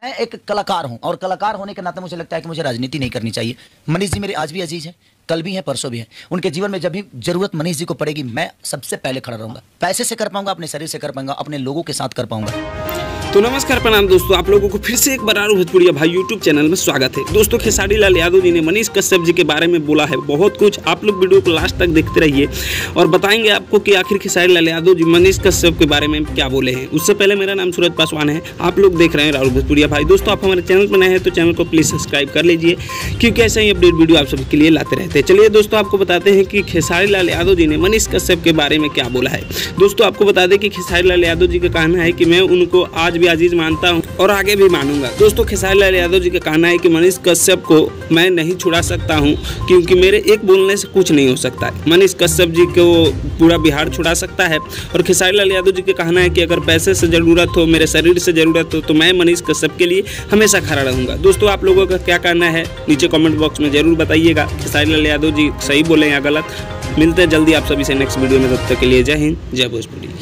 मैं एक कलाकार हूं और कलाकार होने के नाते मुझे लगता है कि मुझे राजनीति नहीं करनी चाहिए। मनीष जी मेरे आज भी अजीज हैं, कल भी हैं, परसों भी हैं। उनके जीवन में जब भी जरूरत मनीष जी को पड़ेगी, मैं सबसे पहले खड़ा रहूंगा। पैसे से कर पाऊंगा, अपने शरीर से कर पाऊंगा, अपने लोगों के साथ कर पाऊंगा। तो नमस्कार प्रणाम दोस्तों, आप लोगों को फिर से एक बार भोजपुरिया भाई यूट्यूब चैनल में स्वागत है। दोस्तों, खेसारी लाल यादव जी ने मनीष कश्यप जी के बारे में बोला है बहुत कुछ। आप लोग वीडियो को लास्ट तक देखते रहिए और बताएंगे आपको कि आखिर खेसारी लाल यादव जी मनीष कश्यप के बारे में क्या बोले हैं। उससे पहले मेरा नाम सूरज पासवान है, आप लोग देख रहे हैं राहुल भोजपुरिया भाई। दोस्तों, आप हमारे चैनल पर नए हैं तो चैनल को प्लीज़ सब्सक्राइब कर लीजिए, क्योंकि ऐसे ही अपडेट वीडियो आप सभी के लिए लाते रहते हैं। चलिए दोस्तों, आपको बताते हैं कि खेसारी लाल यादव जी ने मनीष कश्यप के बारे में क्या बोला है। दोस्तों, आपको बता दें कि खेसारी लाल यादव जी का कहना है कि मैं उनको आज भी अजीज मानता हूं और आगे भी मानूंगा। दोस्तों, खेसारी लाल यादव जी का कहना है कि मनीष कश्यप को मैं नहीं छुड़ा सकता हूं, क्योंकि मेरे एक बोलने से कुछ नहीं हो सकता है। मनीष कश्यप जी को पूरा बिहार छुड़ा सकता है। और खेसारी लाल यादव जी का कहना है कि अगर पैसे से ज़रूरत हो, मेरे शरीर से ज़रूरत हो, तो मैं मनीष कश्यप के लिए हमेशा खड़ा रहूँगा। दोस्तों, आप लोगों का क्या कहना है नीचे कॉमेंट बॉक्स में ज़रूर बताइएगा। खेसारी लाल यादव जी सही बोले या गलत। मिलते हैं जल्दी आप सभी से नेक्स्ट वीडियो में, तब तक के लिए जय हिंद, जय भोजपुरी।